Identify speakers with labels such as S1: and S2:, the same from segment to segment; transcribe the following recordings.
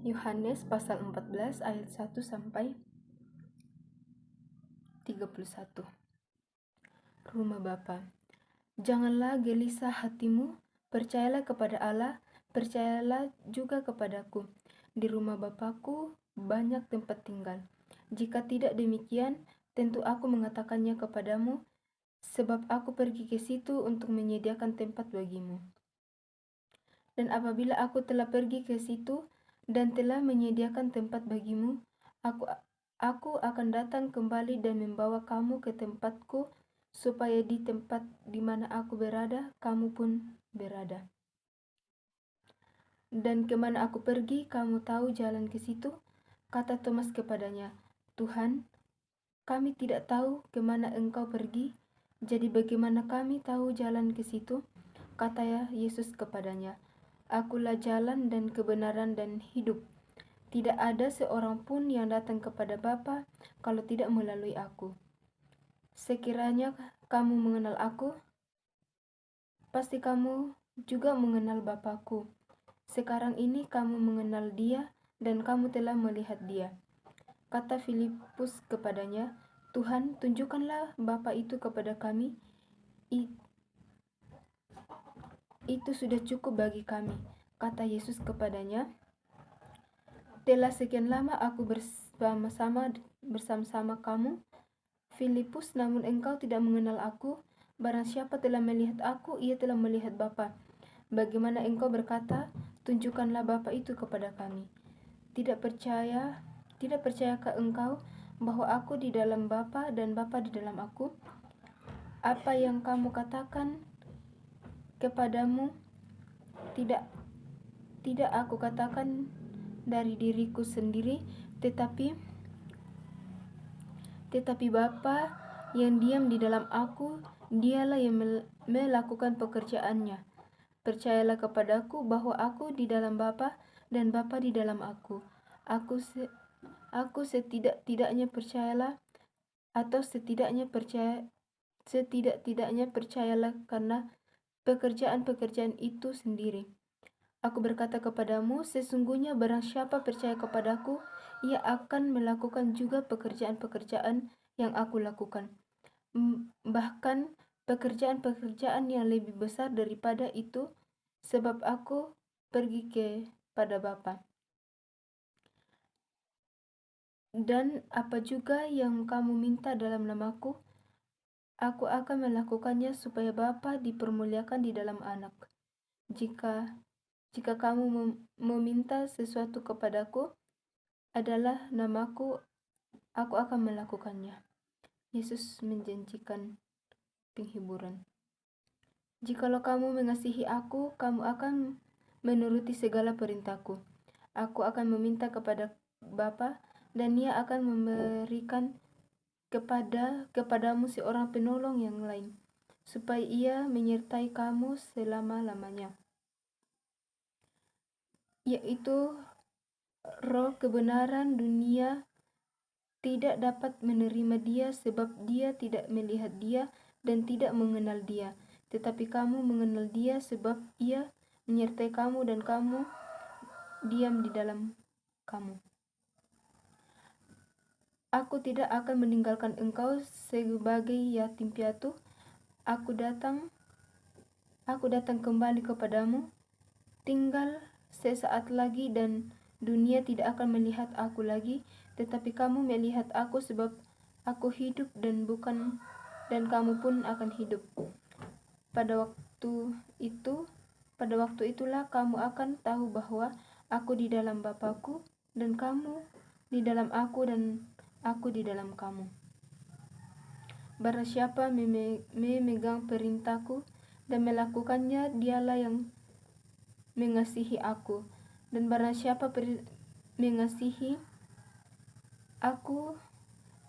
S1: Yohanes pasal 14 ayat 1 sampai 31. Rumah Bapa. Janganlah gelisah hatimu, percayalah kepada Allah, percayalah juga kepadaku. Di rumah Bapakku banyak tempat tinggal. Jika tidak demikian, tentu aku mengatakannya kepadamu, sebab aku pergi ke situ untuk menyediakan tempat bagimu. Dan apabila aku telah pergi ke situ dan telah menyediakan tempat bagimu, aku akan datang kembali dan membawa kamu ke tempatku, supaya di tempat di mana aku berada, kamu pun berada. Dan kemana aku pergi, kamu tahu jalan ke situ? Kata Thomas kepadanya, Tuhan, kami tidak tahu kemana engkau pergi, jadi bagaimana kami tahu jalan ke situ? Kata Yesus kepadanya, Akulah jalan dan kebenaran dan hidup. Tidak ada seorang pun yang datang kepada Bapa kalau tidak melalui aku. Sekiranya kamu mengenal aku, pasti kamu juga mengenal Bapakku. Sekarang ini kamu mengenal Dia dan kamu telah melihat Dia. Kata Filipus kepadanya, Tuhan, tunjukkanlah Bapa itu kepada kami. Itu sudah cukup bagi kami. Kata Yesus kepadanya, telah sekian lama aku bersama-sama kamu, Filipus, namun engkau tidak mengenal aku. Barang siapa telah melihat aku, ia telah melihat Bapa. Bagaimana engkau berkata, tunjukkanlah Bapa itu kepada kami? Tidak percayakah engkau bahwa aku di dalam Bapa dan Bapa di dalam aku? Apa yang kamu katakan kepadamu, tidak aku katakan dari diriku sendiri, tetapi Bapa yang diam di dalam aku, Dialah yang melakukan pekerjaannya. Percayalah kepadaku bahwa aku di dalam Bapa dan Bapa di dalam aku. Aku setidak-tidaknya percayalah, atau setidak-tidaknya percayalah karena pekerjaan-pekerjaan itu sendiri. Aku berkata kepadamu, sesungguhnya barang siapa percaya kepadaku, ia akan melakukan juga pekerjaan-pekerjaan yang aku lakukan. Bahkan pekerjaan-pekerjaan yang lebih besar daripada itu, sebab aku pergi kepada Bapa. Dan apa juga yang kamu minta dalam namaku, aku akan melakukannya supaya Bapa dipermuliakan di dalam Anak. Jika kamu meminta sesuatu kepadaku adalah namaku, aku akan melakukannya. Yesus menjanjikan penghiburan. Jikalau kamu mengasihi aku, kamu akan menuruti segala perintahku. Aku akan meminta kepada Bapa, dan Ia akan memberikan kepadamu seorang penolong yang lain, supaya Ia menyertai kamu selama-lamanya, yaitu Roh kebenaran. Dunia tidak dapat menerima Dia sebab Dia tidak melihat Dia dan tidak mengenal Dia. Tetapi kamu mengenal Dia sebab Ia menyertai kamu dan kamu diam di dalam kamu. Aku tidak akan meninggalkan engkau sebagai yatim piatu. Aku datang kembali kepadamu. Tinggal sesaat lagi dan dunia tidak akan melihat aku lagi, tetapi kamu melihat aku sebab aku hidup dan kamu pun akan hidup. Pada waktu itulah kamu akan tahu bahwa aku di dalam Bapakku dan kamu di dalam aku dan aku di dalam kamu. Barang siapa memegang perintahku dan melakukannya, dialah yang mengasihi aku. Dan barang siapa mengasihi aku,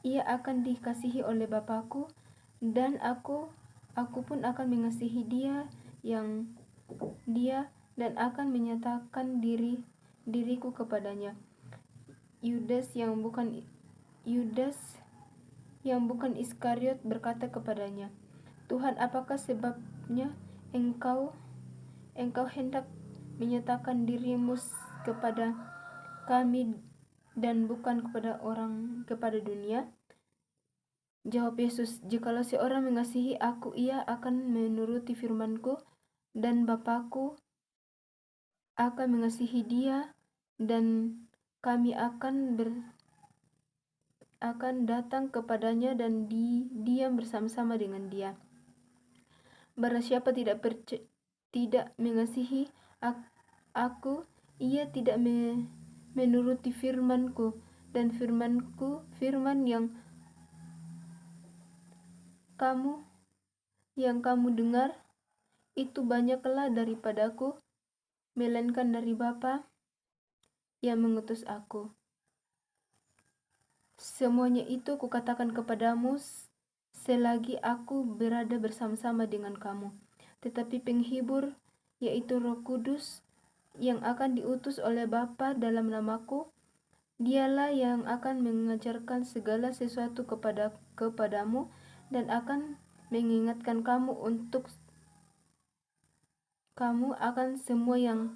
S1: ia akan dikasihi oleh Bapakku, dan aku pun akan mengasihi dia dan akan menyatakan diriku kepadanya. Yudas yang bukan Iskariot berkata kepadanya, Tuhan, apakah sebabnya engkau hendak menyatakan dirimu kepada kami dan bukan kepada dunia. Jawab Yesus, jikalau seorang mengasihi aku, ia akan menuruti firman-Ku, dan Bapa-Ku akan mengasihi dia, dan kami akan datang kepadanya dan diam bersama-sama dengan dia. Barang siapa tidak mengasihi aku, ia tidak menuruti firman-Ku, dan firman yang kamu dengar itu banyaklah daripadaku, melainkan dari Bapa yang mengutus aku. Semuanya itu kukatakan kepadamu selagi aku berada bersama-sama dengan kamu. Tetapi penghibur, yaitu Roh Kudus, yang akan diutus oleh Bapa dalam namaku, dialah yang akan mengajarkan segala sesuatu kepadamu dan akan mengingatkan kamu akan semua yang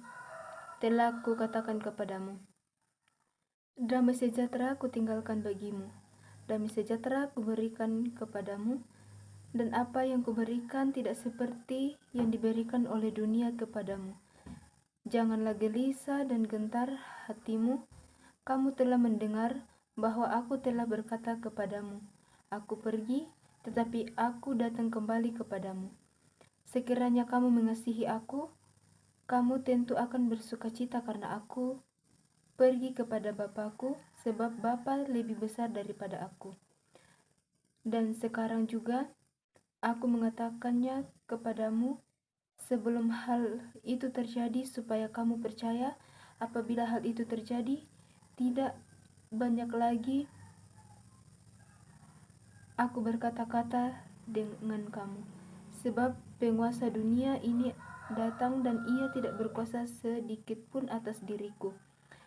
S1: telah kukatakan kepadamu. Damai sejahtera kutinggalkan bagimu, damai sejahtera kuberikan kepadamu, dan apa yang kuberikan tidak seperti yang diberikan oleh dunia kepadamu. Janganlah gelisah dan gentar hatimu. Kamu telah mendengar bahwa aku telah berkata kepadamu, aku pergi, tetapi aku datang kembali kepadamu. Sekiranya kamu mengasihi aku, kamu tentu akan bersukacita karena aku pergi kepada Bapa-Ku, sebab Bapa lebih besar daripada aku. Dan sekarang juga aku mengatakannya kepadamu sebelum hal itu terjadi, supaya kamu percaya apabila hal itu terjadi, tidak banyak lagi aku berkata-kata dengan kamu. Sebab penguasa dunia ini datang dan ia tidak berkuasa sedikit pun atas diriku.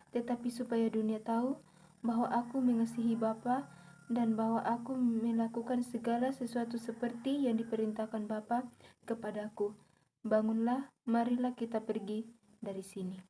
S1: Tetapi supaya dunia tahu bahwa aku mengasihi Bapa dan bahwa aku melakukan segala sesuatu seperti yang diperintahkan Bapa kepadaku. Bangunlah, marilah kita pergi dari sini.